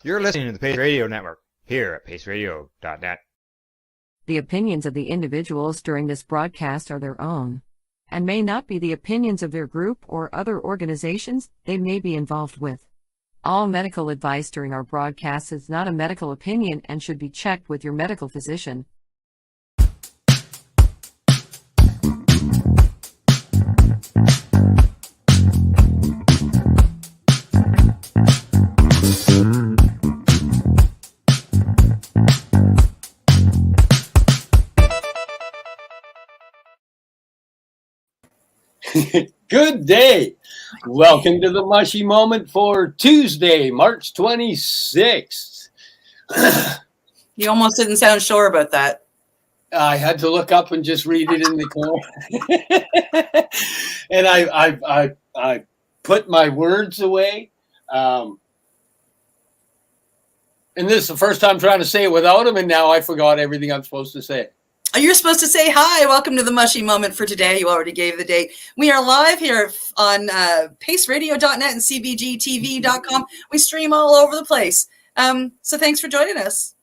You're listening to the Pace Radio Network, here at paceradio.net. The opinions of the individuals during this broadcast are their own, and may not be the opinions of their group or other organizations they may be involved with. All medical advice during our broadcast is not a medical opinion and should be checked with your medical physician. Good day. Welcome to the Mushie Moment for Tuesday, March 26th. You almost didn't sound sure about that. I had to look up and just read it in the corner. And I put my words away. And this is the first time trying to say it without them, and now I forgot everything I'm supposed to say. You're supposed to say hi. Welcome to the Mushie Moment for today. You already gave the date. We are live here on paceradio.net and cbgtv.com. We stream all over the place. So thanks for joining us.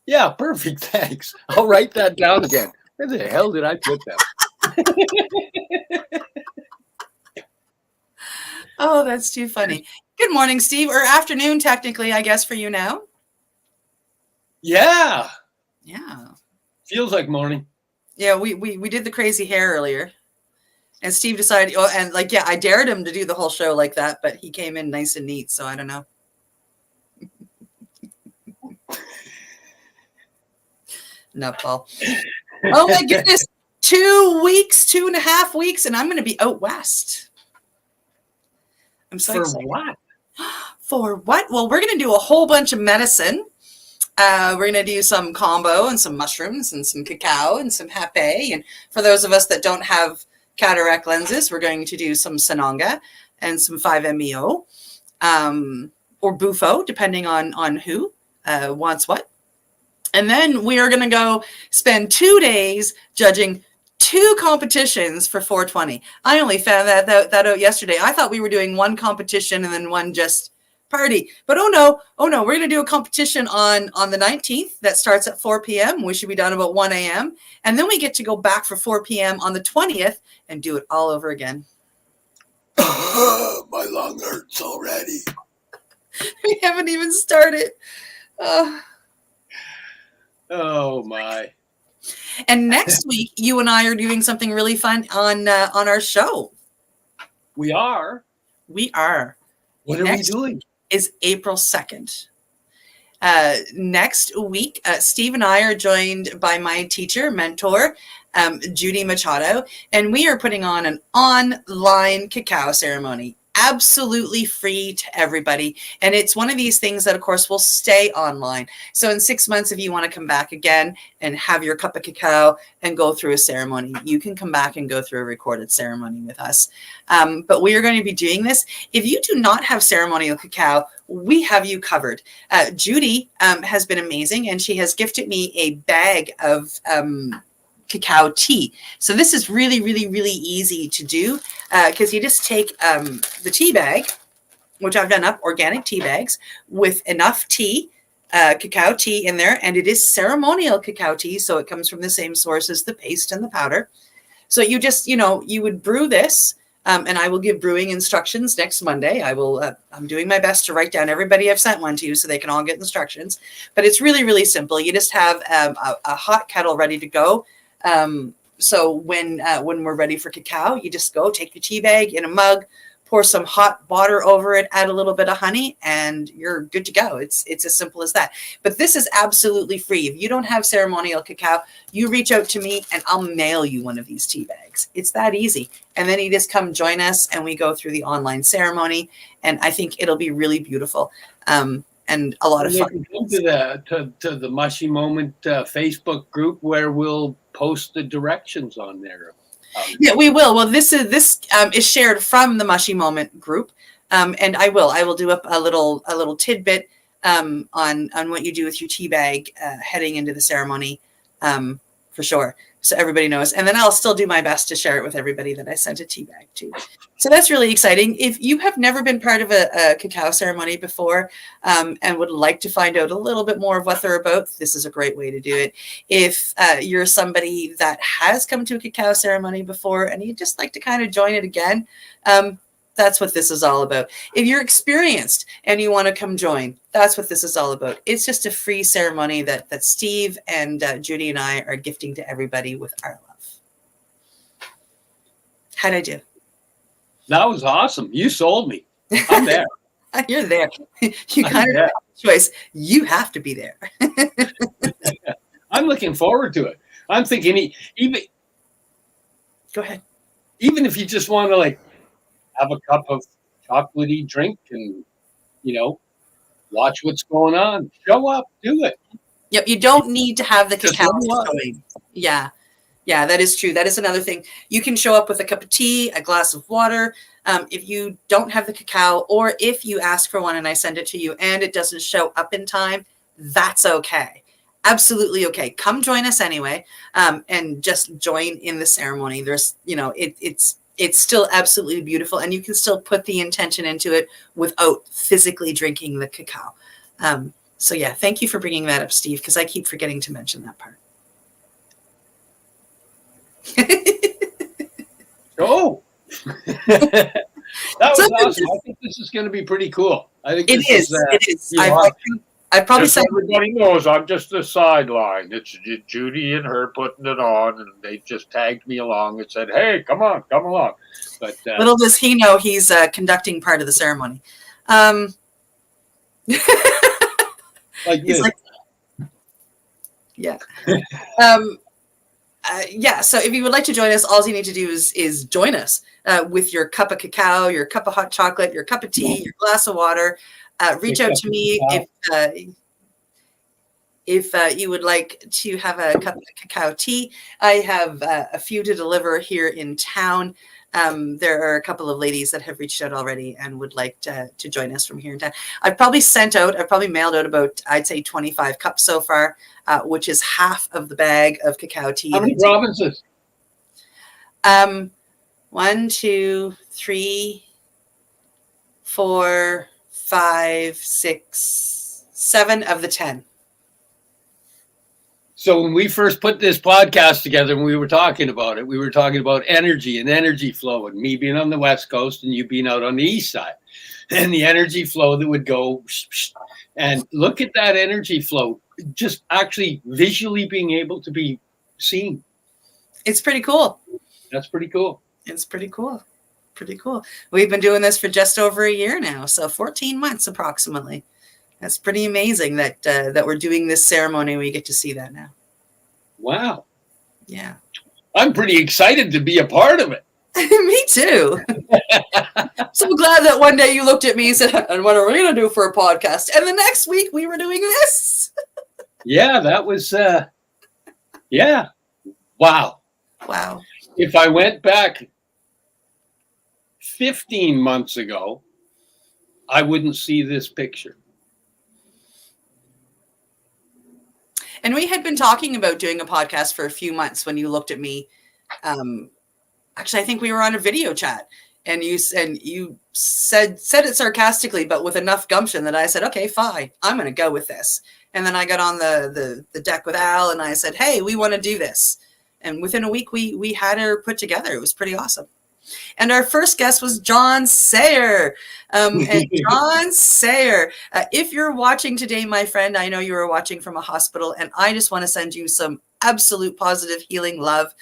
Yeah, perfect. Thanks. I'll write that down again. Where the hell did I put that? Oh, that's too funny. Good morning, Steve, or afternoon, technically, I guess, for you now. Yeah. Yeah. Feels like morning. Yeah, we did the crazy hair earlier. And Steve decided, I dared him to do the whole show like that, but he came in nice and neat, so I don't know. No, Paul. Oh my goodness. 2.5 weeks, and I'm going to be out west. I'm so excited. For what? For what? Well, we're going to do a whole bunch of medicine. We're going to do some combo and some mushrooms and some cacao and some hape. And for those of us that don't have cataract lenses, we're going to do some sananga and some 5-MeO or bufo, depending on who wants what. And then we are going to go spend 2 days judging 2 competitions for 420. I only found that out yesterday. I thought we were doing one competition and then one just party. But oh no, we're going to do a competition on the 19th that starts at 4 p.m. We should be done about 1 a.m. And then we get to go back for 4 p.m. on the 20th and do it all over again. My lung hurts already. We haven't even started. Oh my. And next week, you and I are doing something really fun on our show. We are? We are. What are we doing? Is April 2nd. Next week, Steve and I are joined by my teacher, mentor, Judy Machado, and we are putting on an online cacao ceremony. Absolutely free to everybody. And it's one of these things that, of course, will stay online. So in 6 months, if you want to come back again and have your cup of cacao and go through a ceremony, you can come back and go through a recorded ceremony with us. But we are going to be doing this. If you do not have ceremonial cacao, we have you covered. Judy has been amazing, and she has gifted me a bag of cacao tea. So this is really, really, really easy to do because you just take the tea bag, which I've done up, organic tea bags, with enough tea, cacao tea in there, and it is ceremonial cacao tea, so it comes from the same source as the paste and the powder. So you just, you would brew this, and I will give brewing instructions next Monday. I'm doing my best to write down everybody I've sent one to so they can all get instructions. But it's really, really simple. You just have a hot kettle ready to go. So when we're ready for cacao, you just go take your tea bag in a mug, pour some hot water over it, add a little bit of honey, and you're good to go. It's as simple as that. But this is absolutely free. If you don't have ceremonial cacao, you reach out to me and I'll mail you one of these tea bags. It's that easy. And then you just come join us and we go through the online ceremony. And I think it'll be really beautiful. And a lot of fun. You can come to the Mushie Moment Facebook group where we'll post the directions on there. Yeah, we will. Well, this is shared from the Mushie Moment group, and I will do up a little tidbit on what you do with your tea bag heading into the ceremony, for sure. so everybody knows. And then I'll still do my best to share it with everybody that I sent a tea bag to. So that's really exciting. If you have never been part of a cacao ceremony before and would like to find out a little bit more of what they're about, this is a great way to do it. If you're somebody that has come to a cacao ceremony before and you'd just like to kind of join it again, that's what this is all about. If you're experienced and you want to come join, that's what this is all about. It's just a free ceremony that Steve and Judy and I are gifting to everybody with our love. How'd I do? That was awesome. You sold me. I'm there. You're there. You kind of have a choice. You have to be there. I'm looking forward to it. I'm thinking even Go ahead. Even if you just want to like have a cup of chocolatey drink and, watch what's going on. Show up, do it. Yep, you don't need to have the Just cacao show up. going. Yeah, that is true. That is another thing. You can show up with a cup of tea, a glass of water. If you don't have the cacao, or if you ask for one and I send it to you and it doesn't show up in time, that's okay. Absolutely okay. Come join us anyway, and just join in the ceremony. There's, it's still absolutely beautiful, and you can still put the intention into it without physically drinking the cacao. So yeah, thank you for bringing that up, Steve, because I keep forgetting to mention that part. Oh, that was awesome. I think this is going to be pretty cool. I think It is. It is. I've probably Just said everybody knows I'm just a sideline. It's Judy and her putting it on, and they just tagged me along and said, "Hey, come on, come along." But little does he know he's conducting part of the ceremony. like He's this. like, yeah. Yeah, so if you would like to join us, all you need to do is join us with your cup of cacao, your cup of hot chocolate, your cup of tea, your glass of water. Reach out to me if you would like to have a cup of cacao tea. I have a few to deliver here in town. There are a couple of ladies that have reached out already and would like to join us from here in town. I've probably mailed out about, I'd say 25 cups so far, which is half of the bag of cacao tea. How many provinces? 1, 2, 3, 4, 5, 6, 7 of the 10. So when we first put this podcast together and we were talking about it, we were talking about energy and energy flow, and me being on the West Coast and you being out on the East side, and the energy flow that would go, and look at that energy flow, just actually visually being able to be seen. It's pretty cool. That's pretty cool. It's pretty cool. Pretty cool. We've been doing this for just over a year now, so 14 months approximately. That's pretty amazing that that we're doing this ceremony. We get to see that now. Wow. Yeah. I'm pretty excited to be a part of it. Me too. So glad that one day you looked at me and said, "And what are we going to do for a podcast?" And the next week we were doing this. Yeah, that was, yeah. Wow. Wow. If I went back 15 months ago, I wouldn't see this picture. And we had been talking about doing a podcast for a few months when you looked at me. Actually, I think we were on a video chat, and you said it sarcastically, but with enough gumption that I said, "Okay, fine, I'm going to go with this." And then I got on the deck with Al, and I said, "Hey, we want to do this." And within a week, we had her put together. It was pretty awesome. And our first guest was John Sayer. And John Sayer, if you're watching today, my friend, I know you are watching from a hospital, and I just want to send you some absolute positive healing love.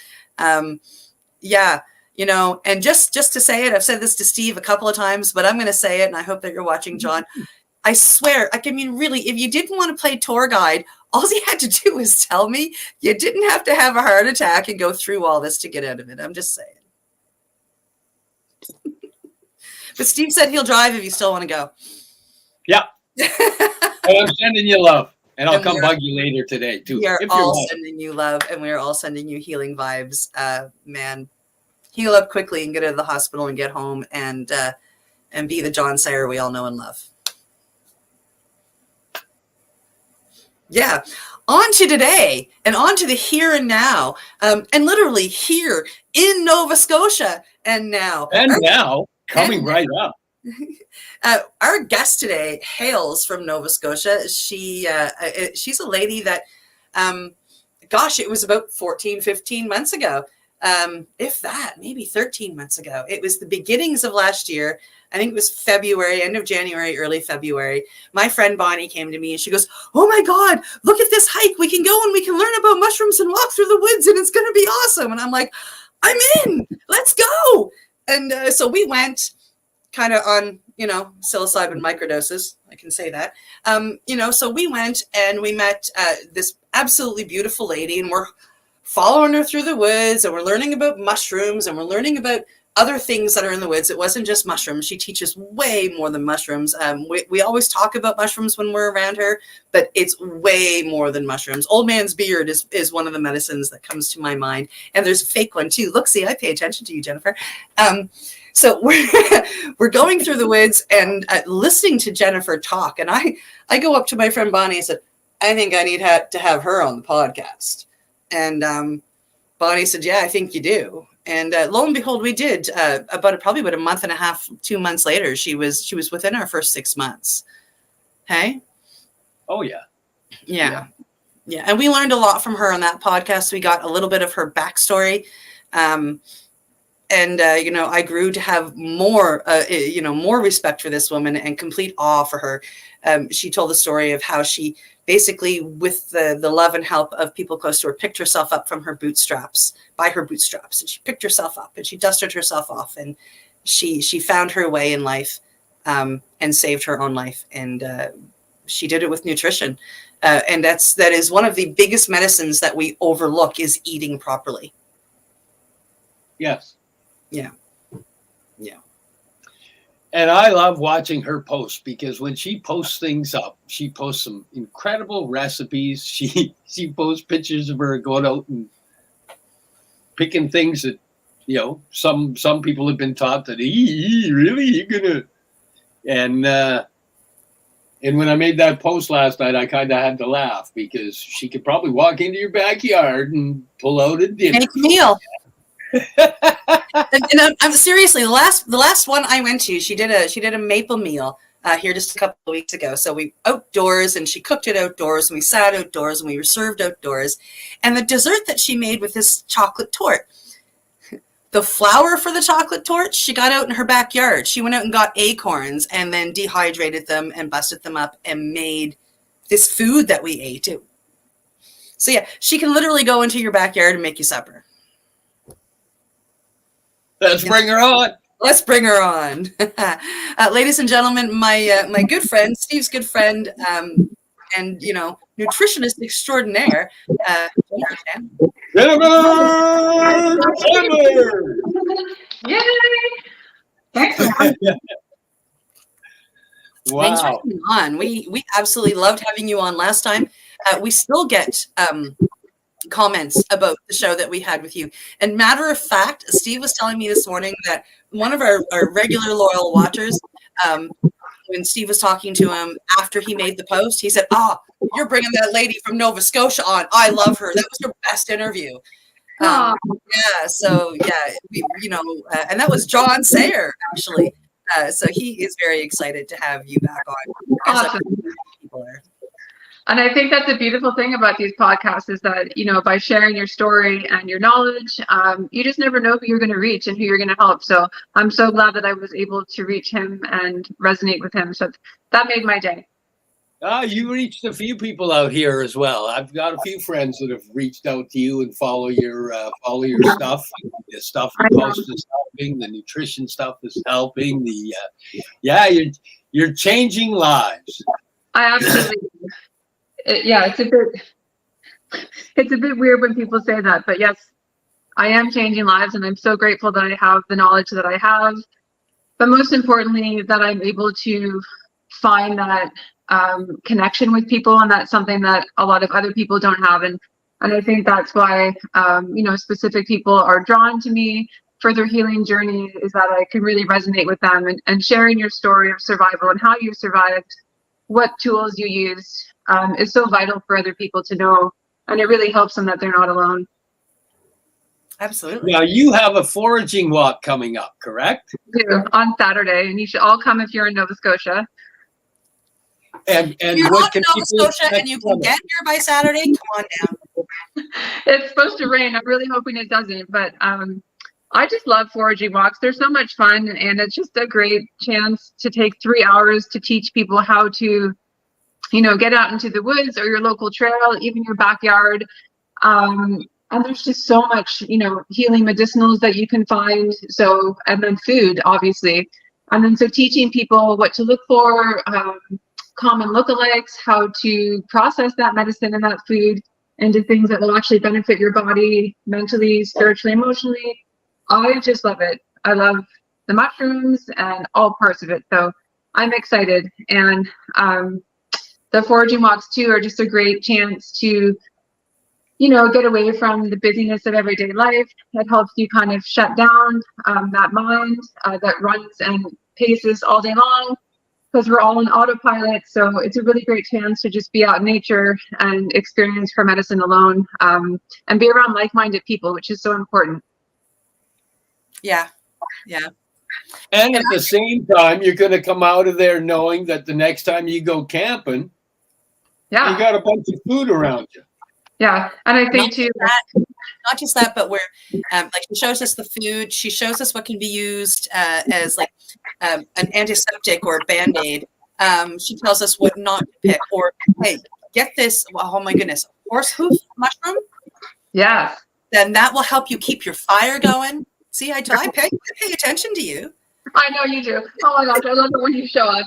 Yeah, and just to say it, I've said this to Steve a couple of times, but I'm going to say it, and I hope that you're watching, John. I swear, I mean, really, if you didn't want to play tour guide, all you had to do was tell me. You didn't have to have a heart attack and go through all this to get out of it. I'm just saying. But Steve said he'll drive if you still want to go. Yeah. And I'm sending you love. And I'll come bug you later today, too. We are all sending you love, and we are all sending you healing vibes. Man, heal up quickly and get out of the hospital and get home and be the John Sayer we all know and love. Yeah. On to today and on to the here and now. And literally here in Nova Scotia and now. And now, coming right up. Our guest today hails from Nova Scotia. She's a lady that, gosh, it was about 14, 15 months ago. If that, maybe 13 months ago. It was the beginnings of last year. I think it was February, end of January, early February. My friend Bonnie came to me and she goes, "Oh my God, look at this hike. We can go and we can learn about mushrooms and walk through the woods and it's going to be awesome." And I'm like, "I'm in, let's go." And so we went kind of on, psilocybin microdoses. I can say that. So we went and we met this absolutely beautiful lady, and we're following her through the woods, and we're learning about mushrooms, and we're learning about other things that are in the woods. It wasn't just mushrooms. She teaches way more than mushrooms. We always talk about mushrooms when we're around her, but it's way more than mushrooms. Old man's beard is one of the medicines that comes to my mind. And there's a fake one too. Look, see, I pay attention to you, Jennifer. So we're going through the woods and listening to Jennifer talk. And I go up to my friend Bonnie and said, "I think I need to have her on the podcast." And Bonnie said, "Yeah, I think you do." And lo and behold, we did. Probably about a month and a half, 2 months later, she was within our first 6 months. Hey? Oh, yeah. Yeah. And we learned a lot from her on that podcast. We got a little bit of her backstory. I grew to have more respect for this woman and complete awe for her. She told the story of how she basically, with the love and help of people close to her, picked herself up from her bootstraps, and she picked herself up and she dusted herself off, and she found her way in life, and saved her own life. And she did it with nutrition. And that is one of the biggest medicines that we overlook, is eating properly. Yes. Yeah. And I love watching her post, because when she posts things up, she posts some incredible recipes. She posts pictures of her going out and picking things that, some people have been taught that, really, you're gonna. And when I made that post last night, I kind of had to laugh, because she could probably walk into your backyard and pull out a dinner. Make a meal. and I'm seriously, the last one I went to, she did a maple meal here just a couple of weeks ago. So we outdoors, and she cooked it outdoors, and we sat outdoors, and we were served outdoors. And the dessert that she made with this chocolate torte, the flour for the chocolate torte, she got out in her backyard. She went out and got acorns and then dehydrated them and busted them up and made this food that we ate. So yeah, she can literally go into your backyard and make you supper. Let's bring her on. Let's bring her on. Ladies and gentlemen, my good friend, Steve's good friend, and nutritionist extraordinaire, Jennifer Chandler. Yay! Thanks for having me. Wow. Thanks for coming on. We absolutely loved having you on last time. We still get comments about the show that we had with you. And matter of fact, Steve was telling me this morning that one of our regular loyal watchers, when Steve was talking to him after he made the post, he said, "You're bringing that lady from Nova Scotia on. I love her. That was her best interview." And that was John Sayer, actually. So he is very excited to have you back on. Awesome. And I think that's the beautiful thing about these podcasts, is that, by sharing your story and your knowledge, you just never know who you're going to reach and who you're going to help. So I'm so glad that I was able to reach him and resonate with him. So that made my day. You reached a few people out here as well. I've got a few friends that have reached out to you and follow your stuff. The stuff you post is helping. The nutrition stuff is helping. You're changing lives. I absolutely. It's a bit weird when people say that, but yes, I am changing lives, and I'm so grateful that I have the knowledge that I have, but most importantly, that I'm able to find that connection with people, and that's something that a lot of other people don't have, and I think that's why specific people are drawn to me for their healing journey, is that I can really resonate with them, and sharing your story of survival and how you survived, what tools you used, is so vital for other people to know. And it really helps them that they're not alone. Absolutely. Now you have a foraging walk coming up, correct? On Saturday, and you should all come if you're in Nova Scotia. And If you're what not in can Nova people Scotia and you can get here by Saturday, come on down. It's supposed to rain. I'm really hoping it doesn't, but I just love foraging walks. They're so much fun, and it's just a great chance to take 3 hours to teach people how to, get out into the woods or your local trail, even your backyard. And there's just so much, healing medicinals that you can find. So, and then food, obviously. And then so teaching people what to look for, common lookalikes, how to process that medicine and that food into things that will actually benefit your body mentally, spiritually, emotionally. I just love it. I love the mushrooms and all parts of it. So I'm excited. And the foraging walks too are just a great chance to, get away from the busyness of everyday life. It helps you kind of shut down that mind that runs and paces all day long, because we're all on autopilot. So it's a really great chance to just be out in nature and experience her medicine alone, and be around like-minded people, which is so important. Yeah. And at the same time, you're going to come out of there knowing that the next time you go camping, you got a bunch of food around you. Yeah, and I think too. Not just that, but like she shows us the food. She shows us what can be used as like an antiseptic or a Band-Aid. She tells us what not to pick. Or, hey, get this. Oh my goodness, horse hoof mushroom. Yeah. Then that will help you keep your fire going. See, I pay attention to you. I know you do. Oh my gosh, I love it when you show up.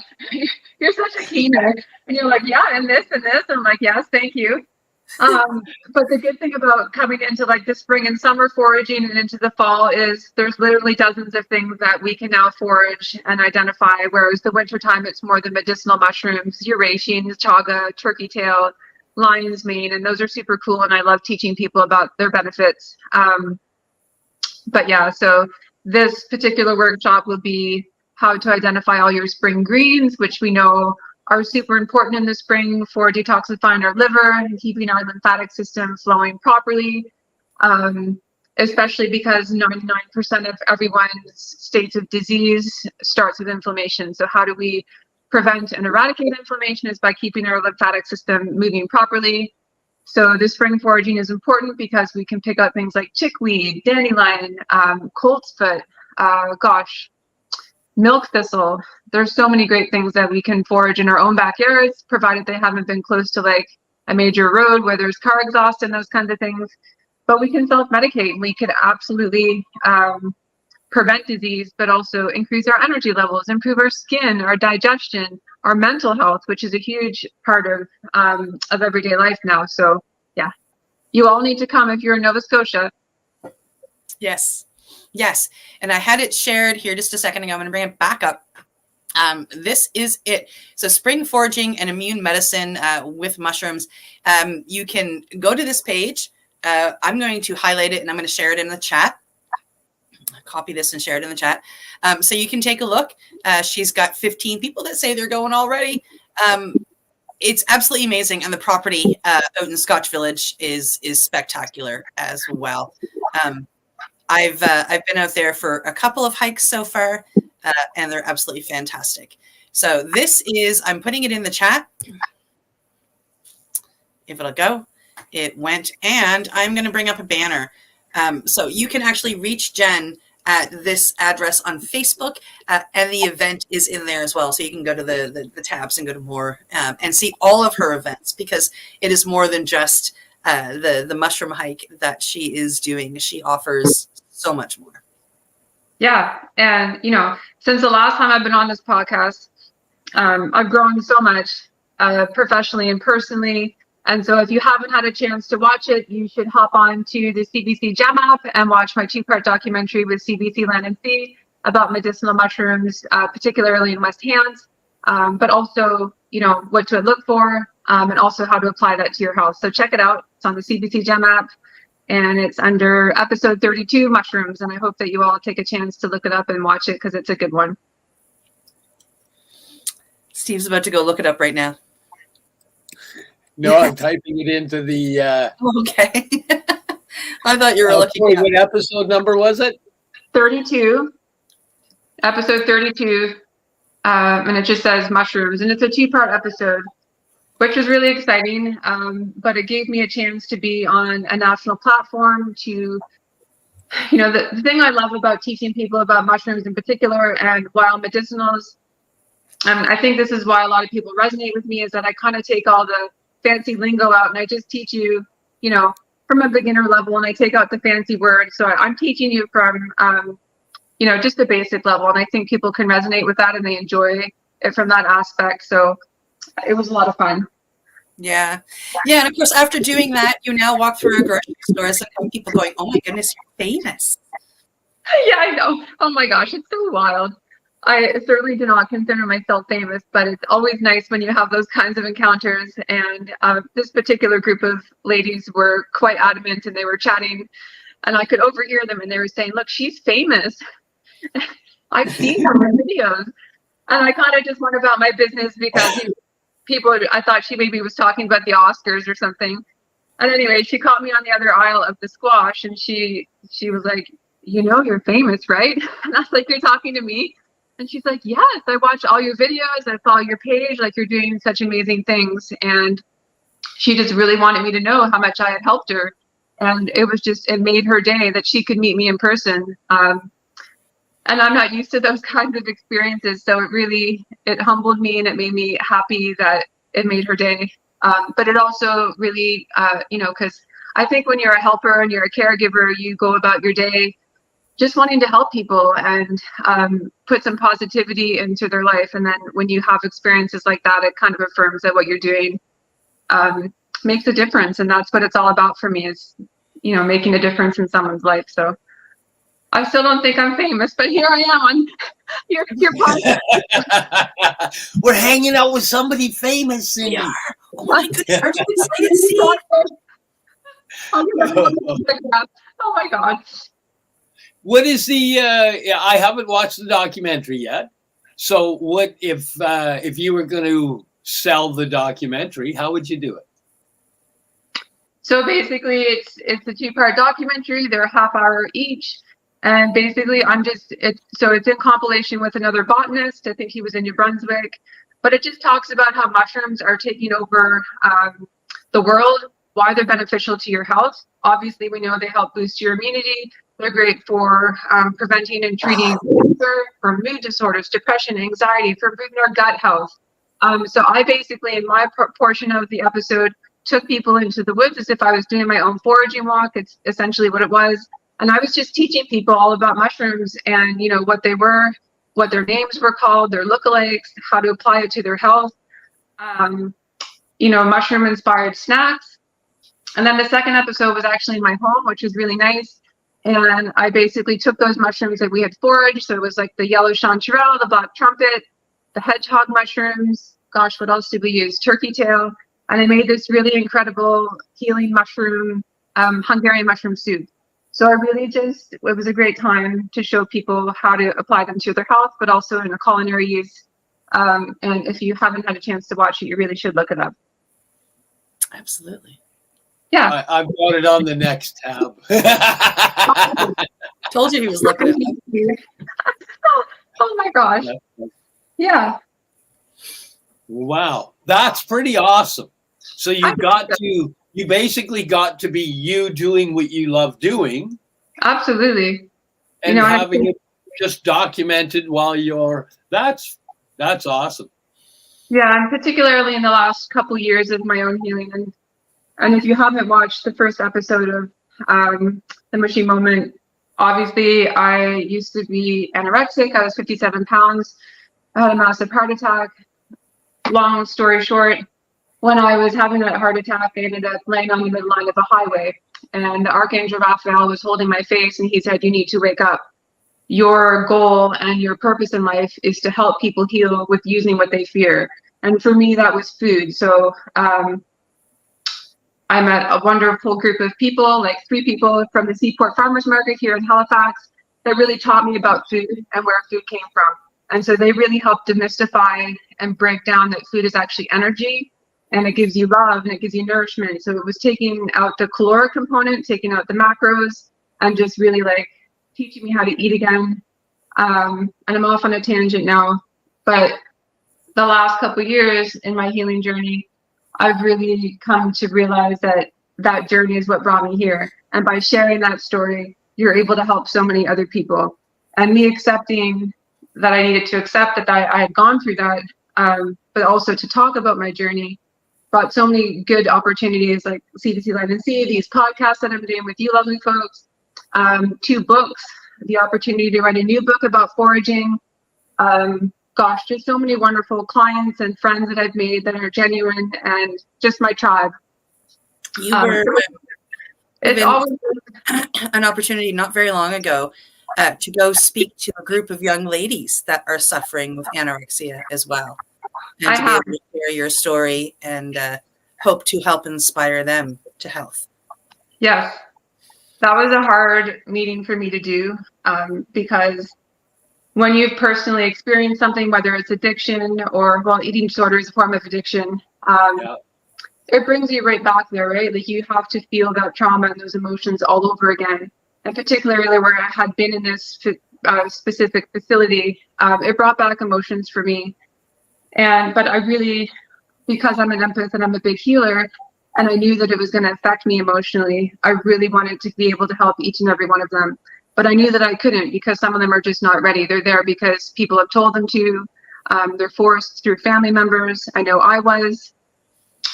You're such a keener, and you're like, yeah, and this and this. I'm like, yes, thank you. But the good thing about coming into like the spring and summer foraging and into the fall is there's literally dozens of things that we can now forage and identify, whereas the wintertime it's more the medicinal mushrooms, eurasians, chaga, turkey tail, lion's mane, and those are super cool, and I love teaching people about their benefits. But yeah, so this particular workshop will be how to identify all your spring greens, which we know are super important in the spring for detoxifying our liver and keeping our lymphatic system flowing properly, especially because 99% of everyone's states of disease starts with inflammation. So how do we prevent and eradicate inflammation is by keeping our lymphatic system moving properly. So the spring foraging is important because we can pick up things like chickweed, dandelion, coltsfoot, milk thistle. There's so many great things that we can forage in our own backyards, provided they haven't been close to like a major road where there's car exhaust and those kinds of things. But we can self-medicate, and we could absolutely prevent disease, but also increase our energy levels, improve our skin, our digestion, our mental health, which is a huge part of everyday life now. So yeah, you all need to come if you're in Nova Scotia. Yes. And I had it shared here just a second ago. I'm going to bring it back up. This is it. So spring foraging and immune medicine with mushrooms. You can go to this page. I'm going to highlight it and I'm going to share it in the chat. Copy this and share it in the chat. So you can take a look. She's got 15 people that say they're going already. It's absolutely amazing. And the property out in Scotch Village is spectacular as well. I've been out there for a couple of hikes so far, and they're absolutely fantastic. So this is, I'm putting it in the chat. If it'll go, it went, and I'm going to bring up a banner. So you can actually reach Jen at this address on Facebook, and the event is in there as well. So you can go to the tabs and go to more and see all of her events, because it is more than just the mushroom hike that she is doing. She offers so much more. Yeah. And, since the last time I've been on this podcast, I've grown so much professionally and personally. And so if you haven't had a chance to watch it, you should hop on to the CBC Gem app and watch my 2-part documentary with CBC Land and Sea about medicinal mushrooms, particularly in West Hants, but also, what to look for, and also how to apply that to your health. So check it out. It's on the CBC Gem app, and it's under episode 32, mushrooms. And I hope that you all take a chance to look it up and watch it, because it's a good one. Steve's about to go look it up right now. No, I'm typing it into the. Okay. I thought you were looking Corey, at what episode number was it? 32, episode 32, and it just says mushrooms, and it's a 2-part episode, which was really exciting. But it gave me a chance to be on a national platform to, the thing I love about teaching people about mushrooms in particular and wild medicinals. I think this is why a lot of people resonate with me, is that I kind of take all the fancy lingo out and I just teach you, from a beginner level, and I take out the fancy words. So I'm teaching you from, just the basic level. And I think people can resonate with that and they enjoy it from that aspect. So it was a lot of fun. Yeah. And of course, after doing that, you now walk through a grocery store and people going, "Oh my goodness, you're famous." Yeah, I know. Oh my gosh, it's so wild. I certainly do not consider myself famous, but it's always nice when you have those kinds of encounters. And this particular group of ladies were quite adamant, and they were chatting, and I could overhear them, and they were saying, "Look, she's famous. I've seen her in videos." And I kind of just went about my business because I thought she maybe was talking about the Oscars or something. And anyway, she caught me on the other aisle of the squash, and she was like, "You're famous, right?" And I was like, "You're talking to me?" And she's like, "Yes, I watch all your videos. I follow your page. Like, you're doing such amazing things." And she just really wanted me to know how much I had helped her. And it made her day that she could meet me in person. And I'm not used to those kinds of experiences. So it humbled me, and it made me happy that it made her day. But it also really, because I think when you're a helper and you're a caregiver, you go about your day just wanting to help people and put some positivity into their life. And then when you have experiences like that, it kind of affirms that what you're doing makes a difference. And that's what it's all about for me, is, making a difference in someone's life. So I still don't think I'm famous, but here I am on your podcast. We're hanging out with somebody famous. We are. Oh my goodness, aren't you excited to see? Oh my God. What is the? I haven't watched the documentary yet. So, what if you were going to sell the documentary? How would you do it? So basically, it's a 2-part documentary. They're a half-hour each, and basically, it's in compilation with another botanist. I think he was in New Brunswick, but it just talks about how mushrooms are taking over the world, why they're beneficial to your health. Obviously, we know they help boost your immunity. They're great for preventing and treating cancer, for mood disorders, depression, anxiety, for improving our gut health. So I basically, in my portion of the episode, took people into the woods as if I was doing my own foraging walk. It's essentially what it was. And I was just teaching people all about mushrooms and, what they were, what their names were called, their lookalikes, how to apply it to their health, mushroom-inspired snacks. And then the second episode was actually in my home, which was really nice. And I basically took those mushrooms that we had foraged. So it was like the yellow chanterelle, the black trumpet, the hedgehog mushrooms. Gosh, what else did we use? Turkey tail. And I made this really incredible healing mushroom, Hungarian mushroom soup. So it was a great time to show people how to apply them to their health, but also in a culinary use. And if you haven't had a chance to watch it, you really should look it up. Absolutely. Yeah. I've got it on the next tab. Told you he was looking at me. Oh my gosh. Yeah. Wow. That's pretty awesome. So you basically got to be you doing what you love doing. Absolutely. And having it just documented while that's awesome. Yeah, and particularly in the last couple years of my own healing. And if you haven't watched the first episode of the Mushie Moment, obviously I used to be anorexic. I was 57 pounds. I had a massive heart attack. Long story short, when I was having that heart attack, I ended up laying on the midline of a highway. And the Archangel Raphael was holding my face, and he said, "You need to wake up. Your goal and your purpose in life is to help people heal with using what they fear." And for me, that was food. So I met a wonderful group of people, like 3 people from the Seaport Farmers Market here in Halifax, that really taught me about food and where food came from. And so they really helped demystify and break down that food is actually energy. and it gives you love and it gives you nourishment. So it was taking out the caloric component, taking out the macros, and just really like teaching me how to eat again. And I'm off on a tangent now, but the last couple of years in my healing journey, I've really come to realize that that journey is what brought me here. And by sharing that story, you're able to help so many other people. And me accepting that I needed to accept that I had gone through that, but also to talk about my journey, brought so many good opportunities like CBC Live and See, these podcasts that I'm doing with you lovely folks, 2 books, the opportunity to write a new book about foraging. Gosh, just so many wonderful clients and friends that I've made that are genuine, and just my tribe. You were It's always an opportunity not very long ago to go speak to a group of young ladies that are suffering with anorexia as well, and to be able to share your story and hope to help inspire them to health. Yes, that was a hard meeting for me to do, because when you've personally experienced something, whether it's addiction or, well, eating disorder is a form of addiction, it brings you right back there, right? Like you have to feel that trauma and those emotions all over again. And particularly where I had been in this specific facility, it brought back emotions for me. But I really, because I'm an empath and I'm a big healer, and I knew that it was going to affect me emotionally, I really wanted to be able to help each and every one of them. But I knew that I couldn't, because some of them are just not ready. They're there because people have told them to. They're forced through family members. I know I was.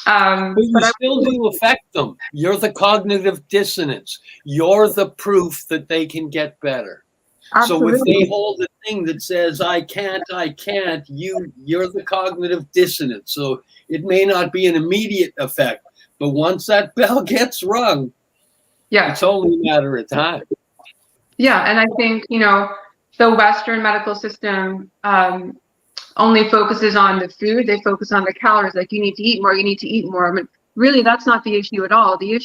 But you still do affect them. You're the cognitive dissonance. You're the proof that they can get better. Absolutely. So if they hold a thing that says, I can't, you're the cognitive dissonance. So it may not be an immediate effect, but once that bell gets rung, it's only a matter of time. Yeah, and I think, the Western medical system only focuses on the food. They focus on the calories, like you need to eat more, you need to eat more. But really, that's not the issue at all. The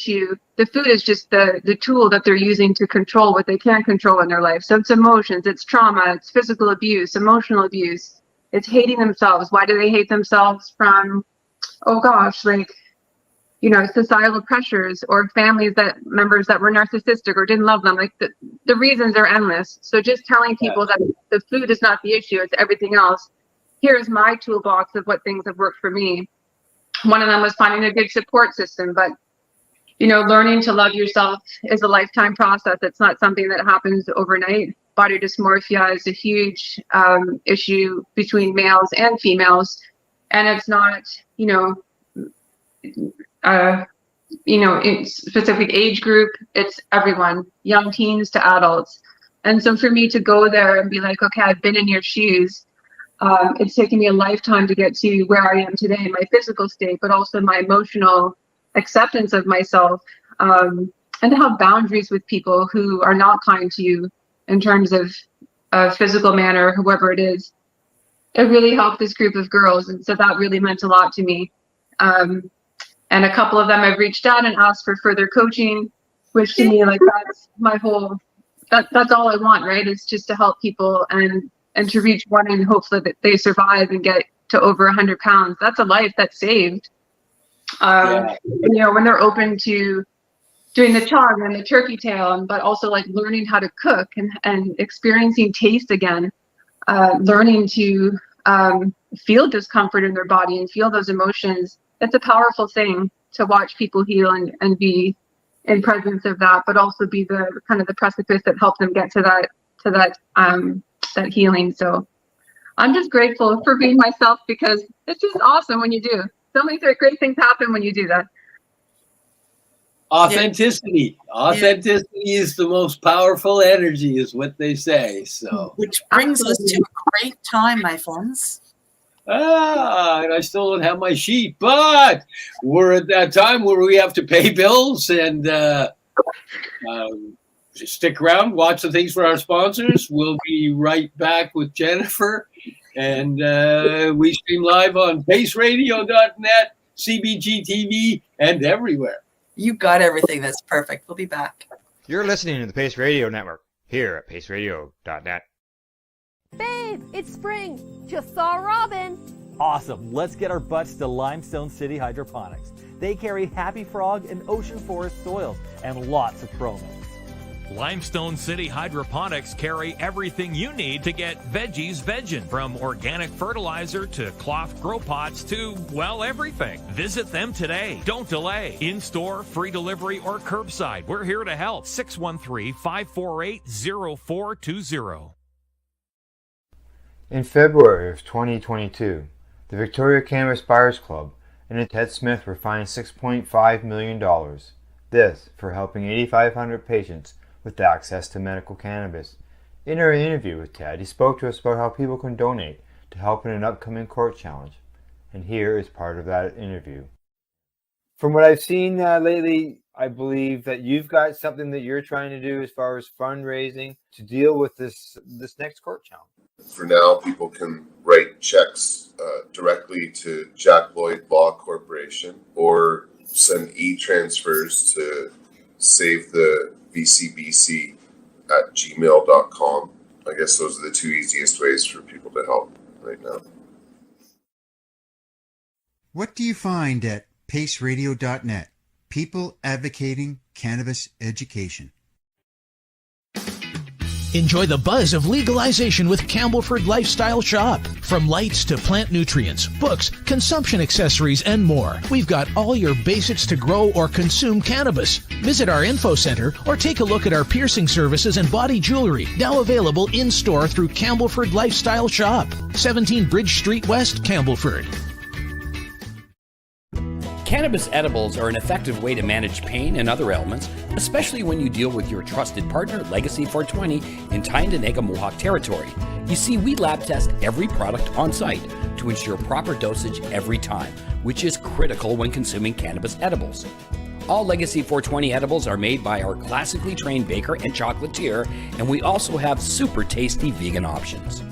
food is just the tool that they're using to control what they can't control in their life. So it's emotions, it's trauma, it's physical abuse, emotional abuse, it's hating themselves. Why do they hate themselves? From, societal pressures, or members that were narcissistic or didn't love them. Like the reasons are endless. So just telling people that the food is not the issue, it's everything else. Here's my toolbox of what things have worked for me. One of them was finding a good support system, but learning to love yourself is a lifetime process. It's not something that happens overnight. Body dysmorphia is a huge issue between males and females, and it's not, in specific age group. It's everyone, young teens to adults. And so for me to go there and be like, okay, I've been in your shoes. It's taken me a lifetime to get to where I am today in my physical state, but also my emotional acceptance of myself, and to have boundaries with people who are not kind to you in terms of physical manner, whoever it is. It really helped this group of girls. And so that really meant a lot to me. And a couple of them I've reached out and asked for further coaching, which to me, like, that's my whole, that's all I want, right? It's just to help people and to reach one and hopefully that they survive and get to over 100 pounds. That's a life that's saved. And, when they're open to doing the char and the turkey tail, but also like learning how to cook and experiencing taste again, learning to feel discomfort in their body and feel those emotions. It's a powerful thing to watch people heal and be in presence of that, but also be the kind of the precipice that helped them get to that healing. So I'm just grateful for being myself, because it's just awesome when you do. So many great things happen when you do that. Authenticity is the most powerful energy, is what they say. So, which brings us to a great time, my friends. And I still don't have my sheet, but we're at that time where we have to pay bills and just stick around, watch the things for our sponsors. We'll be right back with Jennifer, and we stream live on paceradio.net, CBG TV, and everywhere. You got everything. That's perfect. We'll be back. You're listening to the Pace Radio Network here at paceradio.net. Babe, it's spring. Just saw a robin. Awesome. Let's get our butts to Limestone City Hydroponics. They carry Happy Frog and Ocean Forest soils and lots of promos. Limestone City Hydroponics carry everything you need to get veggies veggin', from organic fertilizer to cloth grow pots to, well, everything. Visit them today. Don't delay. In-store, free delivery, or curbside. We're here to help. 613-548-0420. In February of 2022, the Victoria Cannabis Buyers Club and Ted Smith were fined $6.5 million. This for helping 8,500 patients with access to medical cannabis. In our interview with Ted, he spoke to us about how people can donate to help in an upcoming court challenge. And here is part of that interview. From what I've seen lately, I believe that you've got something that you're trying to do as far as fundraising to deal with this next court challenge. For now, people can write checks directly to Jack Lloyd Law Corporation or send e-transfers to Save the VCBC at gmail.com. I guess those are the two easiest ways for people to help right now. What do you find at paceradio.net? People advocating cannabis education. Enjoy the buzz of legalization with Campbellford Lifestyle Shop. From lights to plant nutrients, books, consumption accessories, and more, we've got all your basics to grow or consume cannabis. Visit our info center or take a look at our piercing services and body jewelry, now available in-store through Campbellford Lifestyle Shop, 17 Bridge Street West, Campbellford. Cannabis edibles are an effective way to manage pain and other ailments, especially when you deal with your trusted partner, Legacy 420, in Tyendinaga Mohawk territory. You see, we lab test every product on site to ensure proper dosage every time, which is critical when consuming cannabis edibles. All Legacy 420 edibles are made by our classically trained baker and chocolatier, and we also have super tasty vegan options.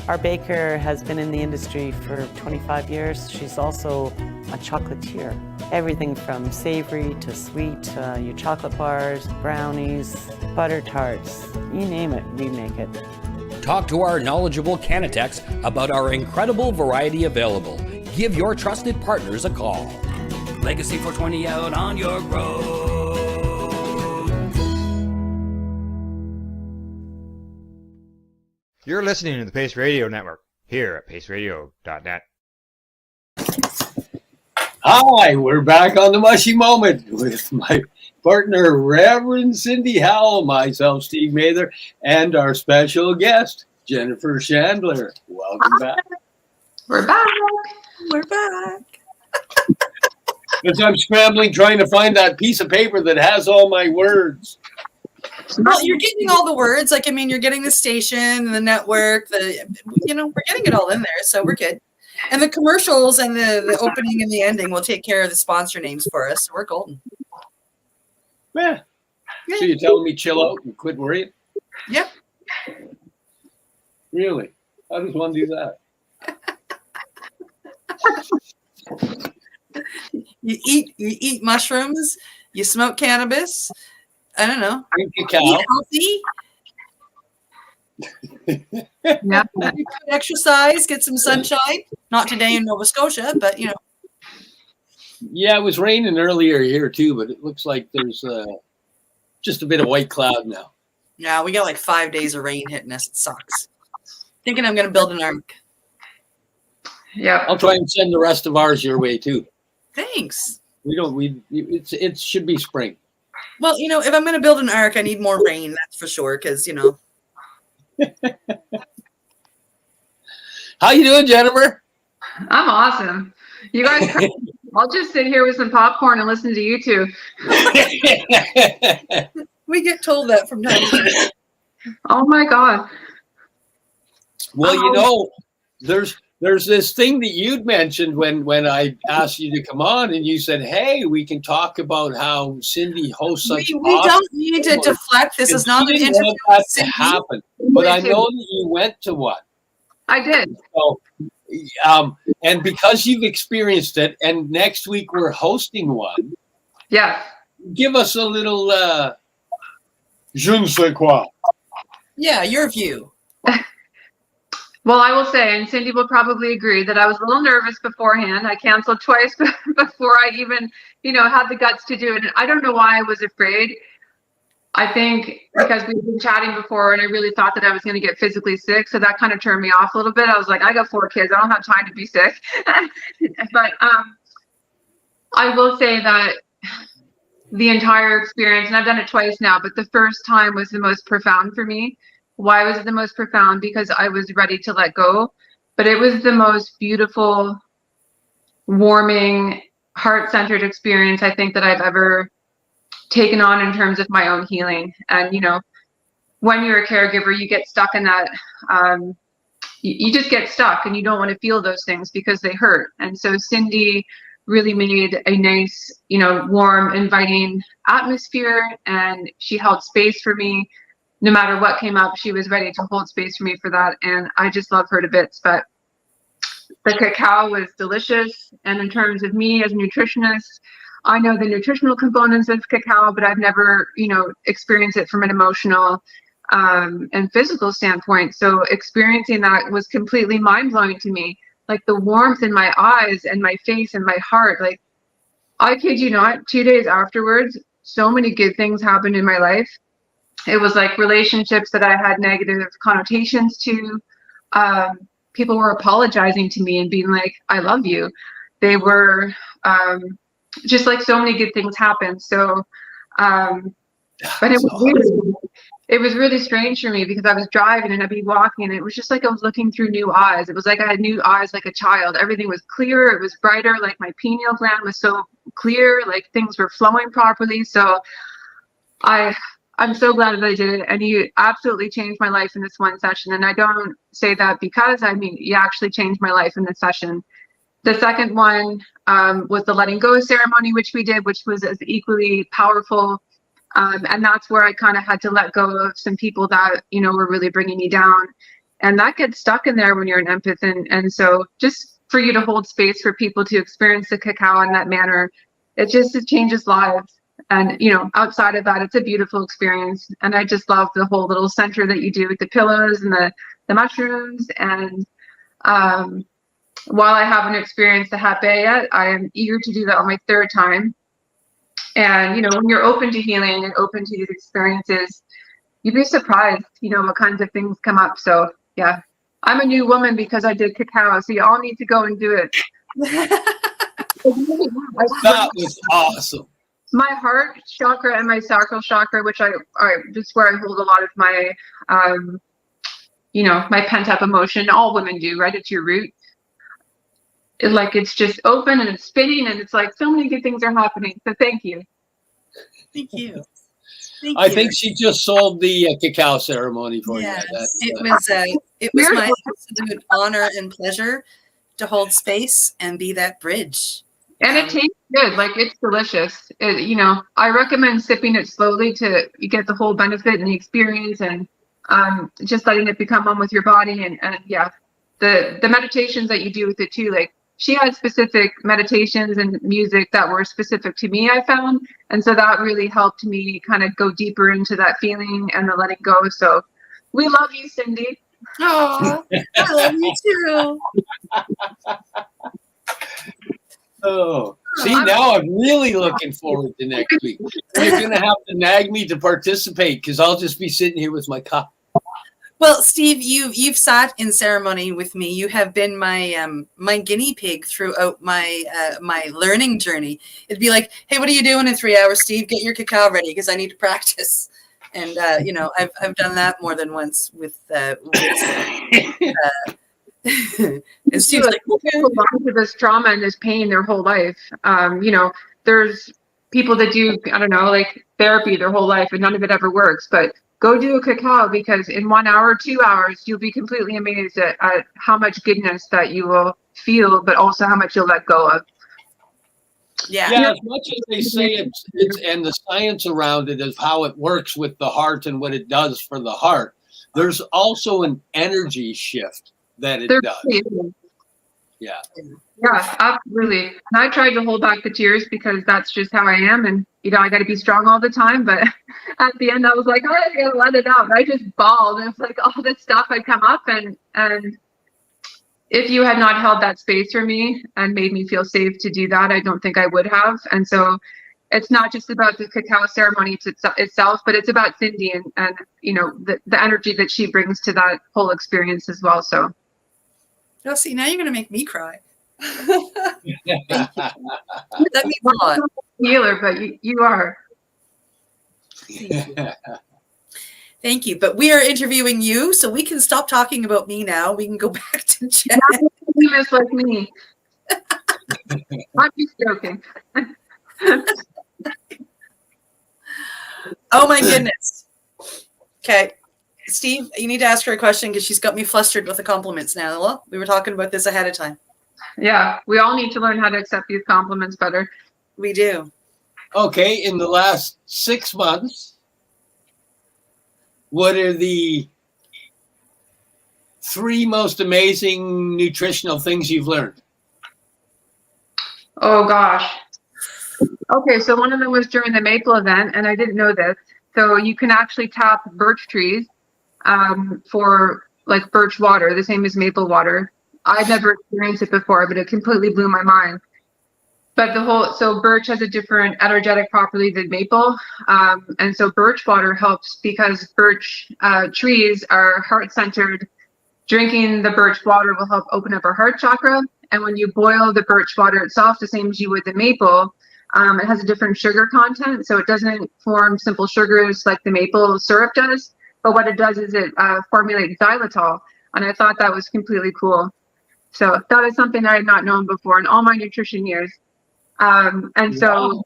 Our baker has been in the industry for 25 years. She's also a chocolatier. Everything from savory to sweet, your chocolate bars, brownies, butter tarts, you name it, we make it. Talk to our knowledgeable Cannatex about our incredible variety available. Give your trusted partners a call. Legacy 420 out on your road. You're listening to the Pace Radio Network here at paceradio.net. Hi, we're back on the Mushie Moment with my partner, Reverend Cindy Howell, myself, Steve Mather, and our special guest, Jennifer Chandler. Welcome back. We're back. We're back. As I'm scrambling trying to find that piece of paper that has all my words. Well, you're getting all the words. Like, I mean, you're getting the station, the network, we're getting it all in there, so we're good. And the commercials and the opening and the ending will take care of the sponsor names for us, so we're golden. Yeah. So you're telling me chill out and quit worrying? Yep. Really? How does one do that? You eat mushrooms, you smoke cannabis. I don't know. Drink cacao. Eat healthy. Yeah. Exercise, get some sunshine. Not today in Nova Scotia, but Yeah, it was raining earlier here too, but it looks like there's just a bit of white cloud now. Yeah, we got like 5 days of rain hitting us. It sucks. Thinking I'm going to build an ark. Yeah. I'll try and send the rest of ours your way too. Thanks. It should be spring. Well, if I'm going to build an ark, I need more rain. That's for sure. Because How you doing, Jennifer? I'm awesome. You guys, I'll just sit here with some popcorn and listen to you two. We get told that from time to time. Oh my God. Well, there's this thing that you'd mentioned when I asked you to come on, and you said, "Hey, we can talk about how Cindy hosts such." We don't need to deflect. This is not an interview. That to happen, but I know that you went to one. I did. So, and because you've experienced it, and next week we're hosting one. Yeah. Give us a little je ne sais quoi. Yeah, your view. Well, I will say, and Cindy will probably agree, that I was a little nervous beforehand. I canceled twice before I even, had the guts to do it. And I don't know why I was afraid. I think because we've been chatting before and I really thought that I was going to get physically sick. So that kind of turned me off a little bit. I was like, I got 4 kids. I don't have time to be sick. But I will say that the entire experience, and I've done it twice now, but the first time was the most profound for me. Why was it the most profound? Because I was ready to let go, but it was the most beautiful, warming, heart-centered experience I think that I've ever taken on in terms of my own healing. And, when you're a caregiver, you get stuck in that, you just get stuck and you don't want to feel those things because they hurt. And so Cindy really made a nice, warm, inviting atmosphere, and she held space for me. No matter what came up, she was ready to hold space for me for that. And I just love her to bits. But the cacao was delicious. And in terms of me as a nutritionist, I know the nutritional components of cacao, but I've never, experienced it from an emotional and physical standpoint. So experiencing that was completely mind-blowing to me. Like the warmth in my eyes and my face and my heart. Like, I kid you not, 2 days afterwards, so many good things happened in my life. It was like relationships that I had negative connotations to. People were apologizing to me and being like, I love you. They were just like so many good things happened. So, but it was really strange for me because I was driving and I'd be walking and it was just like I was looking through new eyes. It was like I had new eyes like a child. Everything was clear. It was brighter. Like my pineal gland was so clear. Like things were flowing properly. So I'm so glad that I did it. And you absolutely changed my life in this one session. And I don't say that because, you actually changed my life in this session. The second one was the letting go ceremony, which we did, which was as equally powerful. And that's where I kind of had to let go of some people that, were really bringing me down. And that gets stuck in there when you're an empath. And so just for you to hold space for people to experience the cacao in that manner, it changes lives. And, outside of that, it's a beautiful experience. And I just love the whole little center that you do with the pillows and the mushrooms. And while I haven't experienced the Hape yet, I am eager to do that on my 3rd time. And, when you're open to healing and open to these experiences, you'd be surprised, what kinds of things come up. So, yeah, I'm a new woman because I did cacao. So you all need to go and do it. That was awesome. My heart chakra and my sacral chakra, which just where I hold a lot of my, my pent up emotion. All women do, right? It's your root. It's just open and it's spinning and it's like so many good things are happening. So thank you. Thank you. I think she just sold the cacao ceremony for you. It was my absolute honor and pleasure to hold space and be that bridge. And it tastes good. Like, it's delicious. I recommend sipping it slowly to get the whole benefit and the experience, and just letting it become one with your body. And yeah, the meditations that you do with it too. Like, she had specific meditations and music that were specific to me, I found. And so that really helped me kind of go deeper into that feeling and the letting go. So we love you, Cindy. Oh, I love you too. Oh, see, now I'm really looking forward to next week. You're going to have to nag me to participate because I'll just be sitting here with my cup. Well, Steve, you've sat in ceremony with me. You have been my my guinea pig throughout my my learning journey. It'd be like, hey, what are you doing in 3 hours, Steve? Get your cacao ready because I need to practice. And I've done that more than once with and Steve's like, people belong to this trauma and this pain their whole life. There's people that do, I don't know, like therapy their whole life and none of it ever works. But go do a cacao because in 1 hour, 2 hours, you'll be completely amazed at how much goodness that you will feel, but also how much you'll let go of. Yeah, as much as they say it's and the science around it is how it works with the heart and what it does for the heart, there's also an energy shift that it does. Yeah. Yeah, absolutely. And I tried to hold back the tears because that's just how I am. And, I got to be strong all the time. But at the end, I was like, I got to let it out. And I just bawled. And it's like all this stuff had come up. And if you had not held that space for me and made me feel safe to do that, I don't think I would have. And so it's not just about the cacao ceremony itself, but it's about Cindy and you know, the energy that she brings to that whole experience as well. So. Oh, see, now you're going to make me cry. That means a lot. Healer, but you are. Thank you. But we are interviewing you, so we can stop talking about me now. We can go back to Jen. Famous like me. I'm just joking. Oh my goodness. Okay. Steve, you need to ask her a question because she's got me flustered with the compliments now. Well, we were talking about this ahead of time. Yeah, we all need to learn how to accept these compliments better. We do. Okay, in the last 6 months, what are the 3 most amazing nutritional things you've learned? Oh gosh. Okay, so one of them was during the maple event, and I didn't know this. So you can actually tap birch trees for like birch water, the same as maple water. I'd never experienced it before, but it completely blew my mind. But so birch has a different energetic property than maple. And so birch water helps because birch trees are heart-centered. Drinking the birch water will help open up our heart chakra. And when you boil the birch water itself, the same as you would the maple, it has a different sugar content. So it doesn't form simple sugars like the maple syrup does. But what it does is it formulates xylitol. And I thought that was completely cool. So that is something that I had not known before in all my nutrition years. And so